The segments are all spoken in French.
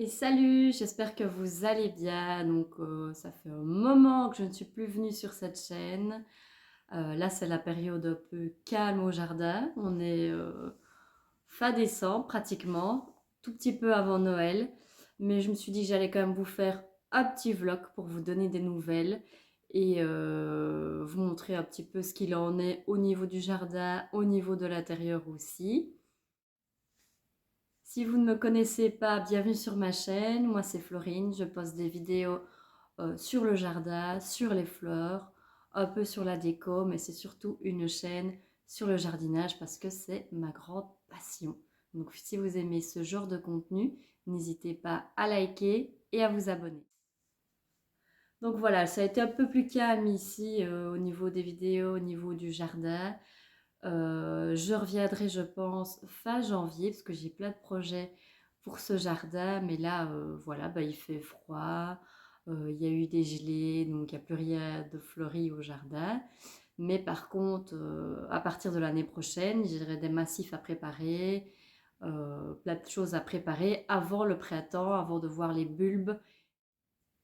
Et salut, j'espère que vous allez bien. Ça fait un moment que je ne suis plus venue sur cette chaîne. Là, c'est la période un peu calme au jardin. On est fin décembre pratiquement, tout petit peu avant Noël. Mais je me suis dit que j'allais quand même vous faire un petit vlog pour vous donner des nouvelles et vous montrer un petit peu ce qu'il en est au niveau du jardin, au niveau de l'intérieur aussi. Si vous ne me connaissez pas, bienvenue sur ma chaîne. Moi, c'est Florine. Je poste des vidéos sur le jardin, sur les fleurs, un peu sur la déco, mais c'est surtout une chaîne sur le jardinage parce que c'est ma grande passion. Donc, si vous aimez ce genre de contenu, n'hésitez pas à liker et à vous abonner. Donc voilà, ça a été un peu plus calme ici au niveau des vidéos, au niveau du jardin. Je reviendrai, je pense, fin janvier, parce que j'ai plein de projets pour ce jardin. Mais là, voilà, bah, il fait froid, il y a eu des gelées, donc il n'y a plus rien de fleuri au jardin. Mais par contre, à partir de l'année prochaine, j'aurai des massifs à préparer, plein de choses à préparer avant le printemps, avant de voir les bulbes.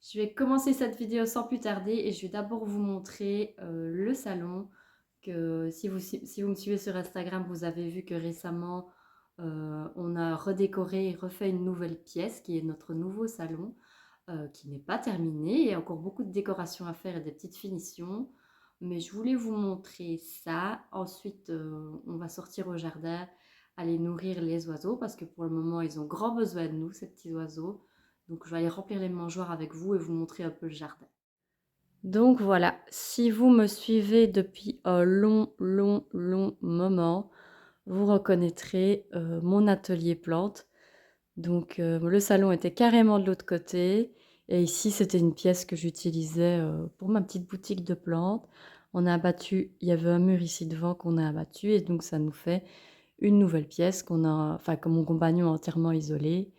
Je vais commencer cette vidéo sans plus tarder et je vais d'abord vous montrer le salon que si vous me suivez sur Instagram, vous avez vu que récemment, on a redécoré et refait une nouvelle pièce qui est notre nouveau salon, qui n'est pas terminé. Il y a encore beaucoup de décorations à faire et des petites finitions. Mais je voulais vous montrer ça. Ensuite, on va sortir au jardin, aller nourrir les oiseaux parce que pour le moment, ils ont grand besoin de nous, ces petits oiseaux. Donc, je vais aller remplir les mangeoires avec vous et vous montrer un peu le jardin. Donc voilà, si vous me suivez depuis un long moment, vous reconnaîtrez mon atelier plantes. Donc le salon était carrément de l'autre côté et ici c'était une pièce que j'utilisais pour ma petite boutique de plantes. On a abattu, il y avait un mur ici devant qu'on a abattu et donc ça nous fait une nouvelle pièce que mon compagnon a entièrement isolée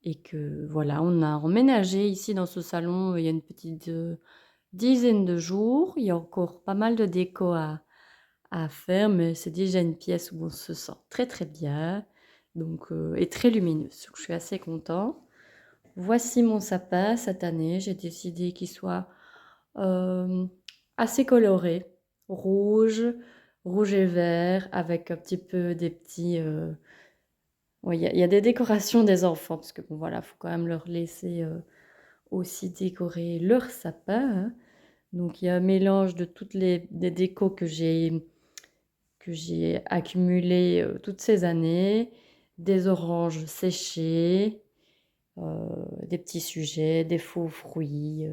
et que voilà, on a emménagé ici dans ce salon il y a une petite dizaine de jours. Il y a encore pas mal de déco à faire, mais c'est déjà une pièce où on se sent très bien, donc et très lumineuse. Donc je suis assez contente. Voici mon sapin cette année. J'ai décidé qu'il soit euh, assez coloré, rouge, rouge et vert, avec un petit peu des petits. Ouais, il y a des décorations des enfants, parce que bon voilà, faut quand même leur laisser aussi décorer leur sapin, hein. Donc il y a un mélange de toutes les des décos que j'ai accumulées toutes ces années, des oranges séchées, des petits sujets, des faux fruits,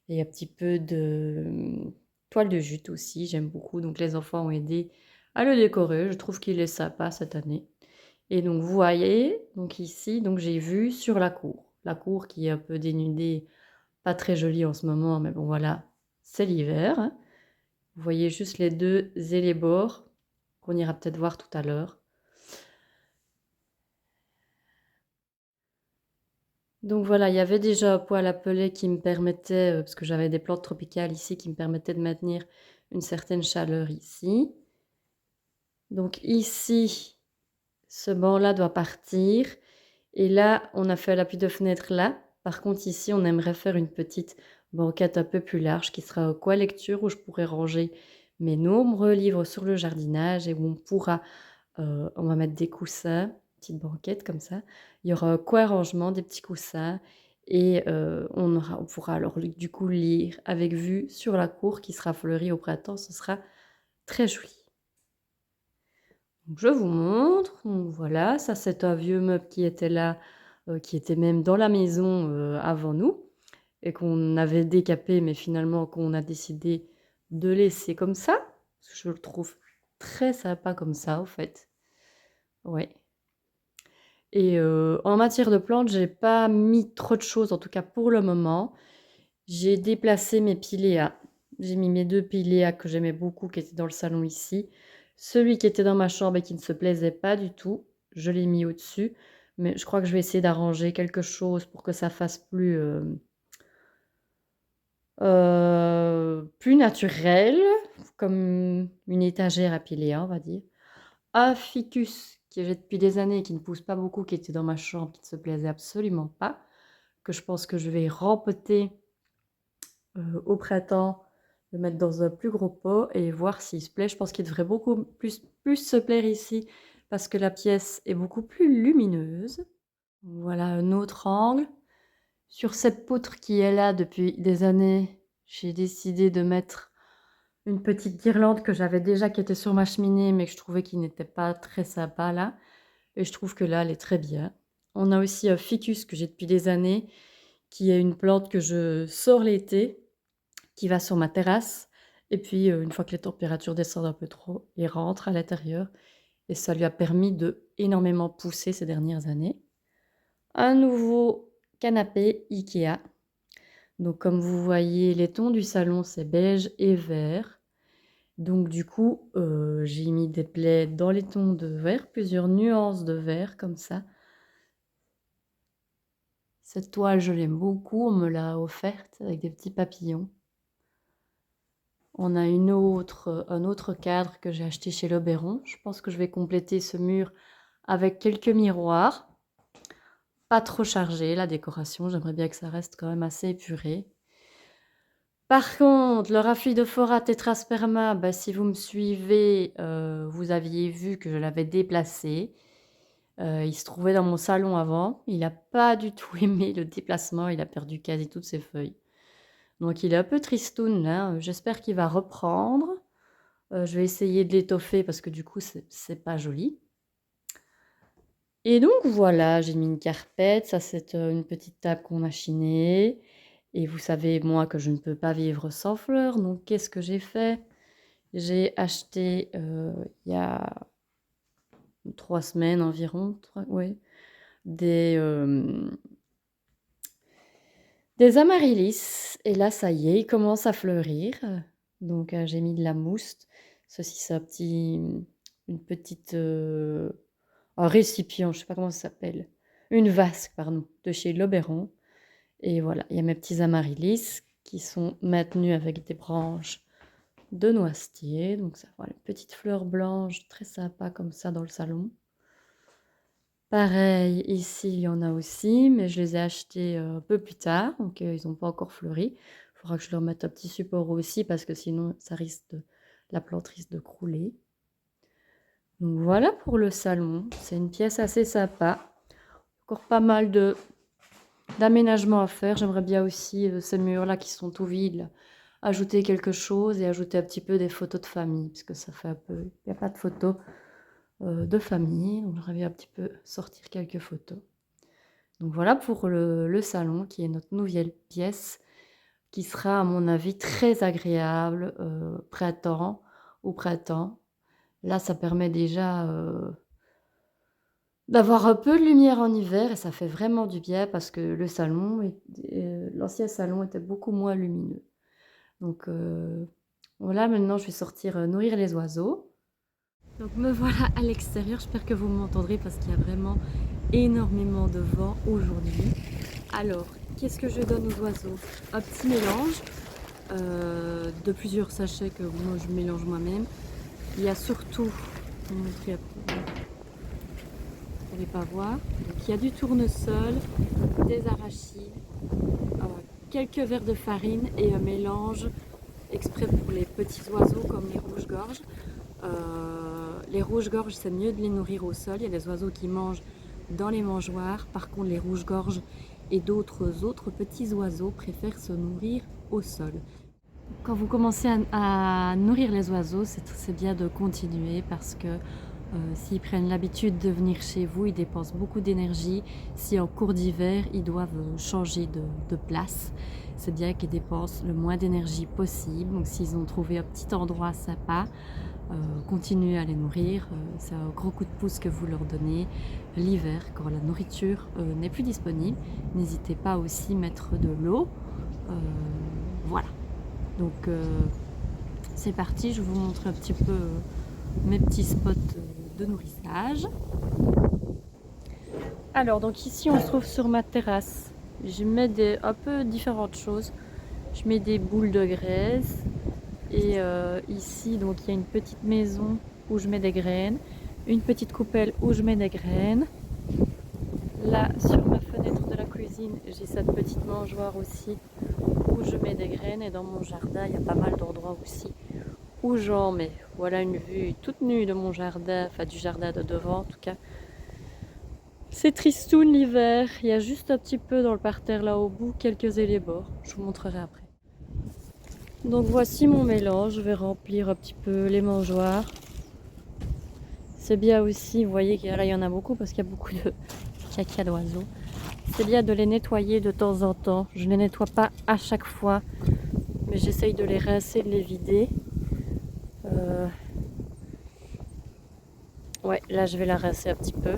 et un petit peu de toile de jute aussi, j'aime beaucoup. Donc les enfants ont aidé à le décorer. Je trouve qu'il est sympa cette année. Et donc vous voyez, donc ici, donc j'ai vu sur la cour. La cour qui est un peu dénudée, pas très jolie en ce moment, mais bon voilà, c'est l'hiver, hein. Vous voyez juste les deux et les bords, qu'on ira peut-être voir tout à l'heure. Donc voilà, il y avait déjà un poêle à peler qui me permettait, parce que j'avais des plantes tropicales ici, qui me permettaient de maintenir une certaine chaleur ici. Donc ici, ce banc-là doit partir. Et là, on a fait l'appui de fenêtre là. Par contre, ici, on aimerait faire une petite banquette un peu plus large qui sera au coin lecture où je pourrais ranger mes nombreux livres sur le jardinage et où on va mettre des coussins, petite banquette comme ça. Il y aura un coin rangement, des petits coussins et on pourra alors du coup lire avec vue sur la cour qui sera fleurie au printemps. Ce sera très joli. Donc je vous montre, donc voilà, ça c'est un vieux meuble qui était là, qui était même dans la maison, avant nous et qu'on avait décapé, mais finalement qu'on a décidé de laisser comme ça, parce que je le trouve très sympa comme ça, au fait. Ouais. Et en matière de plantes, j'ai pas mis trop de choses, en tout cas pour le moment. J'ai déplacé mes piléas. J'ai mis mes 2 piléas que j'aimais beaucoup, qui étaient dans le salon ici. Celui qui était dans ma chambre et qui ne se plaisait pas du tout, je l'ai mis au-dessus. Mais je crois que je vais essayer d'arranger quelque chose pour que ça fasse plus naturel, comme une étagère à piléas, on va dire. Un ficus que j'ai depuis des années, qui ne pousse pas beaucoup, qui était dans ma chambre, qui ne se plaisait absolument pas, que je pense que je vais rempoter au printemps, le mettre dans un plus gros pot et voir s'il se plaît. Je pense qu'il devrait beaucoup plus se plaire ici parce que la pièce est beaucoup plus lumineuse. Voilà un autre angle. Sur cette poutre qui est là depuis des années, j'ai décidé de mettre une petite guirlande que j'avais déjà qui était sur ma cheminée mais que je trouvais qui n'était pas très sympa là. Et je trouve que là, elle est très bien. On a aussi un ficus que j'ai depuis des années, qui est une plante que je sors l'été, qui va sur ma terrasse. Et puis, une fois que les températures descendent un peu trop, il rentre à l'intérieur. Et ça lui a permis de énormément pousser ces dernières années. Un nouveau canapé Ikea. Donc, comme vous voyez, les tons du salon, c'est beige et vert. Donc, du coup, j'ai mis des plaids dans les tons de vert, plusieurs nuances de vert comme ça. Cette toile, je l'aime beaucoup, on me l'a offerte avec des petits papillons. On a un autre cadre que j'ai acheté chez L'Oberon. Je pense que je vais compléter ce mur avec quelques miroirs. Pas trop chargé la décoration, j'aimerais bien que ça reste quand même assez épuré. Par contre, le raffia de Fora Tetrasperma, si vous me suivez, vous aviez vu que je l'avais déplacé. Il se trouvait dans mon salon avant. Il n'a pas du tout aimé le déplacement. Il a perdu quasi toutes ses feuilles. Donc il est un peu tristoun là. J'espère qu'il va reprendre. Je vais essayer de l'étoffer parce que du coup, c'est pas joli. Et donc voilà, j'ai mis une carpette. Ça, c'est une petite table qu'on a chinée. Et vous savez, moi, que je ne peux pas vivre sans fleurs. Donc qu'est-ce que j'ai fait? J'ai acheté il y a 3 semaines environ, ouais, des amaryllis. Et là, ça y est, il commence à fleurir. Donc j'ai mis de la mousse. Ceci, c'est une petite un récipient, je ne sais pas comment ça s'appelle. Une vasque, pardon, de chez L'Oberon. Et voilà, il y a mes petits amaryllis qui sont maintenus avec des branches de noisetier. Donc ça, voilà, une petite fleur blanche très sympa comme ça dans le salon. Pareil, ici, il y en a aussi, mais je les ai achetés un peu plus tard, donc ils n'ont pas encore fleuri. Il faudra que je leur mette un petit support aussi, parce que sinon, la plante risque de crouler. Donc voilà pour le salon. C'est une pièce assez sympa. Encore pas mal d'aménagements à faire. J'aimerais bien aussi, ces murs-là qui sont tout vides, là, ajouter quelque chose et ajouter un petit peu des photos de famille, parce que ça fait un peu... Il n'y a pas de photos de famille, donc j'aimerais bien un petit peu sortir quelques photos. Donc voilà pour le salon qui est notre nouvelle pièce qui sera à mon avis très agréable au printemps. Là, ça permet déjà d'avoir un peu de lumière en hiver et ça fait vraiment du bien parce que l'ancien salon était beaucoup moins lumineux. Donc voilà, maintenant je vais sortir nourrir les oiseaux. Donc me voilà à l'extérieur, j'espère que vous m'entendrez parce qu'il y a vraiment énormément de vent aujourd'hui. Alors, qu'est-ce que je donne aux oiseaux? Un petit mélange de plusieurs sachets que moi je mélange moi-même. Il y a surtout, je vais vous montrer un peu, vous ne pouvez pas voir, donc il y a du tournesol, des arachides, quelques verres de farine et un mélange exprès pour les petits oiseaux comme les rouges-gorges. Les rouges-gorges, c'est mieux de les nourrir au sol. Il y a des oiseaux qui mangent dans les mangeoires. Par contre, les rouges-gorges et d'autres autres petits oiseaux préfèrent se nourrir au sol. Quand vous commencez à nourrir les oiseaux, c'est bien de continuer parce que s'ils prennent l'habitude de venir chez vous, ils dépensent beaucoup d'énergie. Si en cours d'hiver, ils doivent changer de place, c'est bien qu'ils dépensent le moins d'énergie possible. Donc s'ils ont trouvé un petit endroit sympa, continuez à les nourrir. C'est un gros coup de pouce que vous leur donnez. L'hiver, quand la nourriture n'est plus disponible, n'hésitez pas aussi à mettre de l'eau. Voilà. Donc c'est parti, je vous montre un petit peu mes petits spots de nourrissage. Alors donc ici on se trouve sur ma terrasse. Je mets un peu différentes choses. Je mets des boules de graisse et ici donc il y a une petite maison où je mets des graines, une petite coupelle où je mets des graines. Là, sur ma fenêtre de la cuisine, j'ai cette petite mangeoire aussi où je mets des graines. Et dans mon jardin, il y a pas mal d'endroits aussi où j'en mets. Voilà une vue toute nue de mon jardin, enfin du jardin de devant en tout cas. C'est tristoun l'hiver, il y a juste un petit peu dans le parterre là au bout, quelques élébores, je vous montrerai après. Donc voici mon mélange, je vais remplir un petit peu les mangeoires. C'est bien aussi, vous voyez qu'il y en a beaucoup parce qu'il y a beaucoup de caca d'oiseaux. C'est bien de les nettoyer de temps en temps, je ne les nettoie pas à chaque fois, mais j'essaye de les rincer, de les vider. Ouais, là je vais la rincer un petit peu.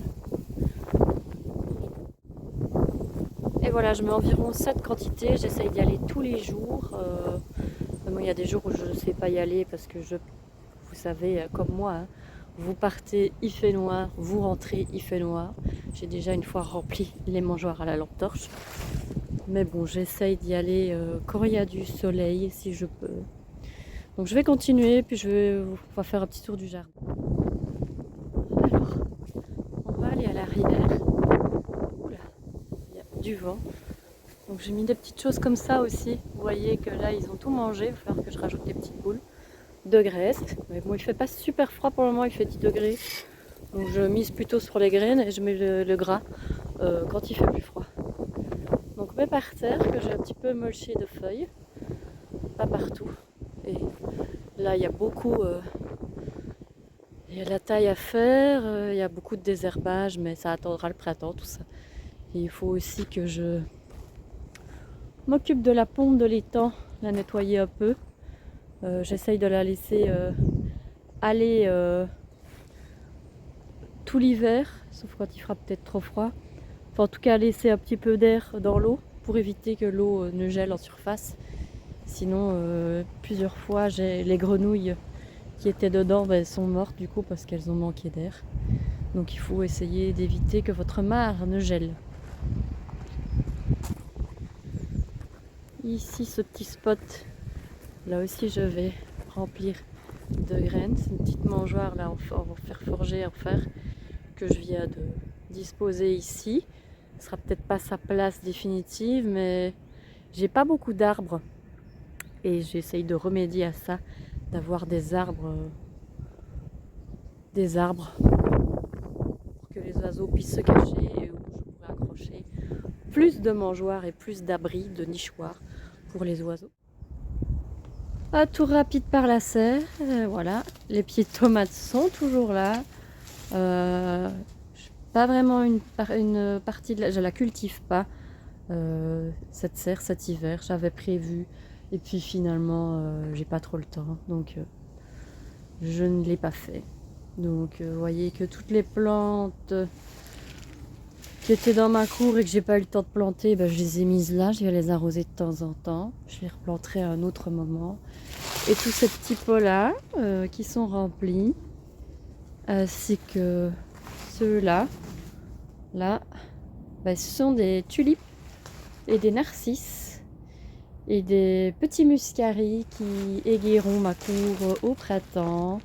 Et voilà, je mets environ cette quantité, j'essaye d'y aller tous les jours. Bon, il y a des jours où je ne sais pas y aller parce que vous savez, comme moi, hein, vous partez, il fait noir, vous rentrez, il fait noir. J'ai déjà une fois rempli les mangeoires à la lampe torche. Mais bon, j'essaye d'y aller quand il y a du soleil, si je peux. Donc je vais continuer, puis on va faire un petit tour du jardin. Alors, on va aller à l'arrière. Oula, il y a du vent. Donc j'ai mis des petites choses comme ça aussi. Vous voyez que là, ils ont tout mangé. Il va falloir que je rajoute des petites boules de graisse. Mais bon, il fait pas super froid pour le moment, il fait 10 degrés. Donc je mise plutôt sur les graines et je mets le gras quand il fait plus froid. Donc je mets par terre que j'ai un petit peu mulché de feuilles. Pas partout. Et là, il y a beaucoup... il y a de la taille à faire, il y a beaucoup de désherbage, mais ça attendra le printemps, tout ça. Et il faut aussi que je m'occupe de la pompe de l'étang, la nettoyer un peu. J'essaye de la laisser aller tout l'hiver, sauf quand il fera peut-être trop froid. Enfin, en tout cas, laisser un petit peu d'air dans l'eau pour éviter que l'eau ne gèle en surface. Sinon, plusieurs fois, les grenouilles qui étaient dedans sont mortes du coup parce qu'elles ont manqué d'air. Donc il faut essayer d'éviter que votre mare ne gèle. Ici, ce petit spot, là aussi je vais remplir de graines. C'est une petite mangeoire là en fer forgé en fer que je viens de disposer ici. Ce sera peut-être pas sa place définitive, mais j'ai pas beaucoup d'arbres et j'essaye de remédier à ça, d'avoir des arbres pour que les oiseaux puissent se cacher et où je pourrais accrocher plus de mangeoires et plus d'abris, de nichoirs pour les oiseaux. Un tour rapide par la serre, voilà, les pieds de tomates sont toujours là. Pas vraiment une partie je la cultive pas, cette serre cet hiver, j'avais prévu et puis finalement j'ai pas trop le temps, donc je ne l'ai pas fait. Donc vous voyez que toutes les plantes qui étaient dans ma cour et que j'ai pas eu le temps de planter, je les ai mises là, je vais les arroser de temps en temps, je les replanterai à un autre moment. Et tous ces petits pots là qui sont remplis, ainsi que ceux-là, là, ce sont des tulipes et des narcisses et des petits muscaris qui égayeront ma cour au printemps.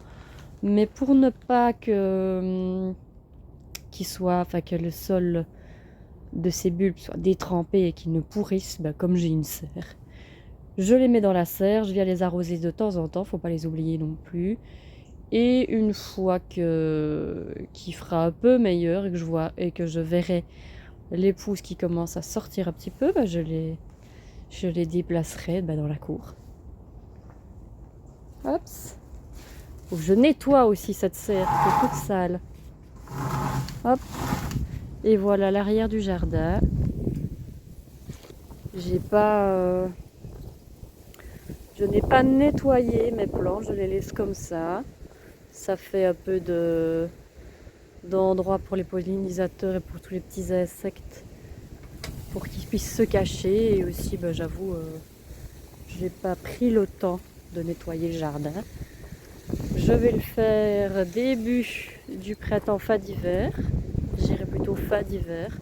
Mais pour ne pas que que le sol de ces bulbes soit détrempé et qu'ils ne pourrissent, comme j'ai une serre, je les mets dans la serre, je viens les arroser de temps en temps, faut pas les oublier non plus. Et une fois qu'il fera un peu meilleur et que je verrai les pousses qui commencent à sortir un petit peu, je les déplacerai dans la cour. Hop. Je nettoie aussi cette serre qui est toute sale. Hop. Et voilà l'arrière du jardin. Je n'ai pas nettoyé mes plantes, je les laisse comme ça. Ça fait un peu d'endroit pour les pollinisateurs et pour tous les petits insectes pour qu'ils puissent se cacher. Et aussi, j'avoue, je n'ai pas pris le temps de nettoyer le jardin. Je vais le faire début du printemps, fin d'hiver. J'irai plutôt fin d'hiver.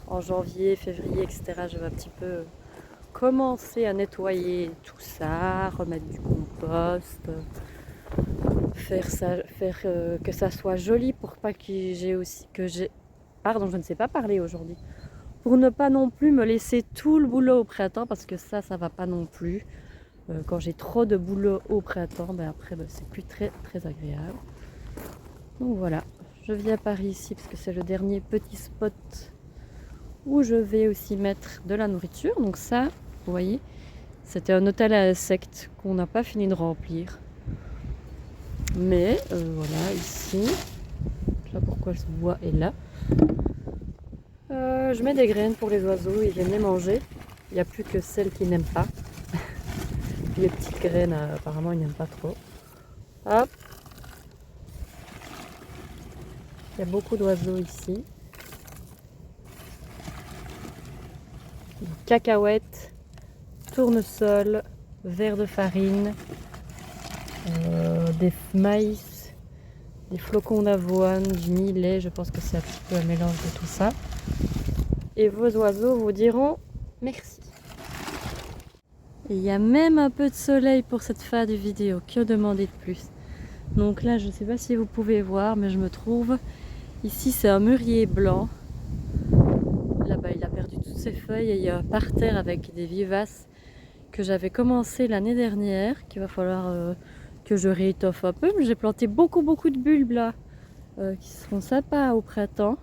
En janvier, février, etc. Je vais un petit peu commencer à nettoyer tout ça, remettre du compost, que ça soit joli pour pas pardon, je ne sais pas parler aujourd'hui. Pour ne pas non plus me laisser tout le boulot au printemps, parce que ça va pas non plus. Quand j'ai trop de boulot au printemps, ben après c'est plus très agréable. Donc voilà, je viens par ici parce que c'est le dernier petit spot où je vais aussi mettre de la nourriture. Donc ça, vous voyez, c'était un hôtel à insectes qu'on n'a pas fini de remplir. Mais voilà, ici, je sais pas pourquoi ce bois est là. Je mets des graines pour les oiseaux, ils viennent les manger. Il n'y a plus que celles qui n'aiment pas. Puis les petites graines, apparemment, ils n'aiment pas trop. Hop. Il y a beaucoup d'oiseaux ici. Cacahuètes, tournesol, verre de farine, des maïs, des flocons d'avoine, du millet. Je pense que c'est un petit peu un mélange de tout ça. Et vos oiseaux vous diront merci. Et il y a même un peu de soleil pour cette fin de vidéo. Que demander de plus? Donc là, je ne sais pas si vous pouvez voir, mais je me trouve ici, c'est un mûrier blanc. Là-bas, il a perdu toutes ses feuilles et il y a un parterre avec des vivaces que j'avais commencé l'année dernière, qu'il va falloir que je réétoffe un peu. Mais j'ai planté beaucoup de bulbes là, qui seront sympas au printemps.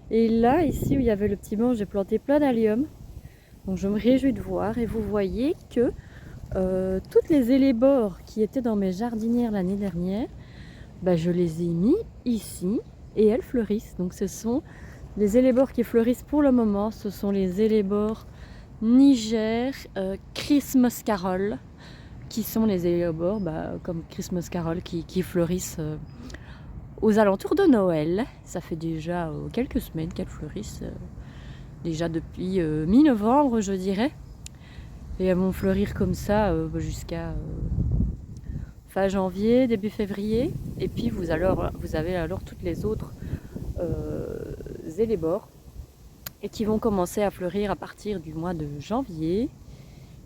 Et là, ici où il y avait le petit banc, j'ai planté plein d'alliums. Donc je me réjouis de voir. Et vous voyez que toutes les élébores qui étaient dans mes jardinières l'année dernière, bah, je les ai mis ici et elles fleurissent. Donc ce sont les élébores qui fleurissent pour le moment. Ce sont les élébores Niger Christmas Carol, qui sont les élébores comme Christmas Carol qui fleurissent aux alentours de Noël. Ça fait déjà quelques semaines qu'elles fleurissent, déjà depuis mi-novembre je dirais. Et elles vont fleurir comme ça jusqu'à fin janvier, début février. Et puis vous avez alors toutes les autres élébores et qui vont commencer à fleurir à partir du mois de janvier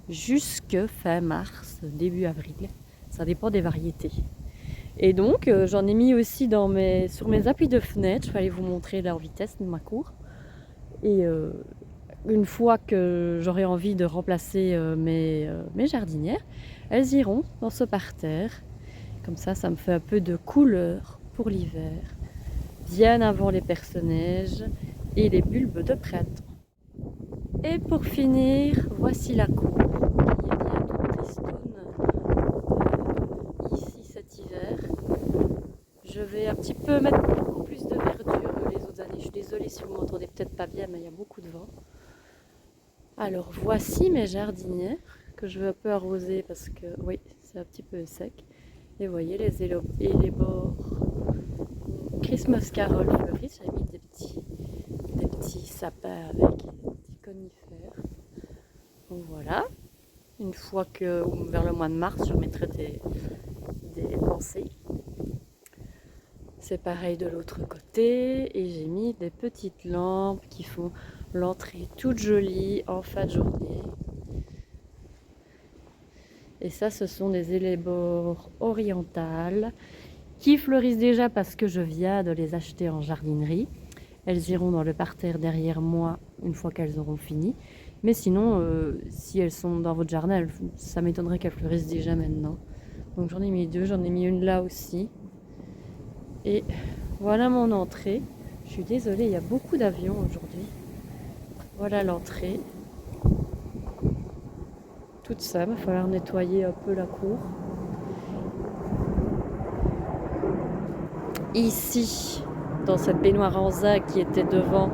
jusque fin mars, début avril. Ça dépend des variétés. Et donc j'en ai mis aussi sur mes appuis de fenêtre. Je vais aller vous montrer leur vitesse de ma cour. Et une fois que j'aurai envie de remplacer mes jardinières, elles iront dans ce parterre. Comme ça me fait un peu de couleur pour l'hiver, bien avant les personnages et les bulbes de printemps. Et pour finir, voici la cour qui est bientôt tristoune ici cet hiver. Je vais un petit peu mettre beaucoup plus de verdure que les autres années. Je suis désolée si vous m'entendez peut-être pas bien, mais il y a beaucoup de vent. Alors voici mes jardinières que je vais un peu arroser parce que oui, c'est un petit peu sec. Et vous voyez les élébores Christmas Carol fleurissent. J'ai mis des petits sapins avec des petits conifères. Donc voilà. Une fois que vers le mois de mars, je remettrai des pensées. C'est pareil de l'autre côté. Et j'ai mis des petites lampes qui font l'entrée toute jolie en fin de journée. Et ça, ce sont des élébores orientales qui fleurissent déjà parce que je viens de les acheter en jardinerie. Elles iront dans le parterre derrière moi une fois qu'elles auront fini. Mais sinon, si elles sont dans votre jardin, ça m'étonnerait qu'elles fleurissent déjà maintenant. Donc j'en ai mis deux, j'en ai mis une là aussi. Et voilà mon entrée. Je suis désolée, il y a beaucoup d'avions aujourd'hui. Voilà l'entrée. Toute ça, il va falloir nettoyer un peu la cour. Ici, dans cette baignoire en zinc qui était devant.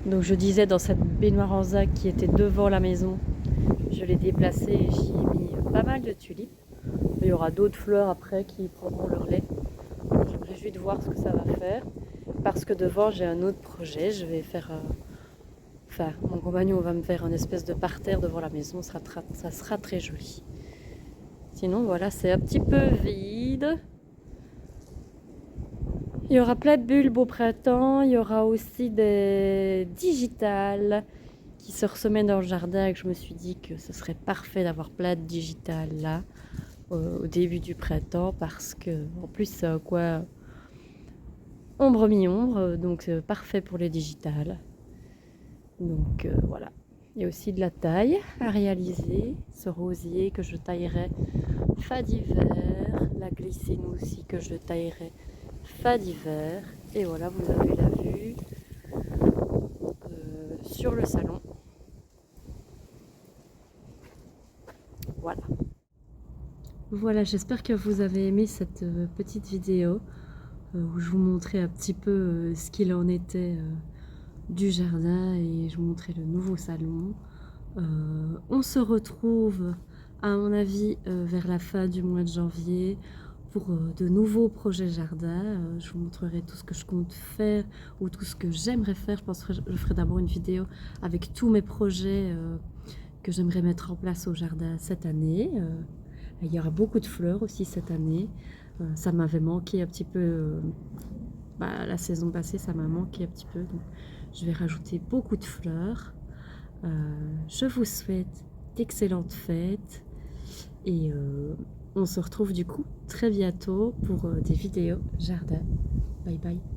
Donc je disais dans cette baignoire en zinc qui était devant la maison, je l'ai déplacée et j'y ai mis pas mal de tulipes. Il y aura d'autres fleurs après qui prendront leur lait. Je me réjouis de voir ce que ça va faire. Parce que devant j'ai un autre projet, je vais faire... mon compagnon va me faire une espèce de parterre devant la maison, ça sera très joli. Sinon voilà, c'est un petit peu vide. Il y aura plein de bulbes au printemps, il y aura aussi des digitales qui se ressemaient dans le jardin et que je me suis dit que ce serait parfait d'avoir plein de digitales là. au début du printemps parce que en plus c'est un coin ombre mi-ombre, donc parfait pour les digitales. Donc voilà. Il y a aussi de la taille à réaliser, ce rosier que je taillerai fin d'hiver, la glycine aussi que je taillerai fin d'hiver. Et voilà, vous avez la vue sur le salon. Voilà. Voilà, j'espère que vous avez aimé cette petite vidéo où je vous montrais un petit peu ce qu'il en était du jardin et je vous montrais le nouveau salon. On se retrouve, à mon avis, vers la fin du mois de janvier pour de nouveaux projets jardin. Je vous montrerai tout ce que je compte faire ou tout ce que j'aimerais faire. Je pense que je ferai d'abord une vidéo avec tous mes projets que j'aimerais mettre en place au jardin cette année. Il y aura beaucoup de fleurs aussi cette année. Ça m'avait manqué un petit peu, la saison passée, ça m'a manqué un petit peu. Donc je vais rajouter beaucoup de fleurs. Je vous souhaite d'excellentes fêtes et on se retrouve du coup très bientôt pour des vidéos jardin. Bye bye.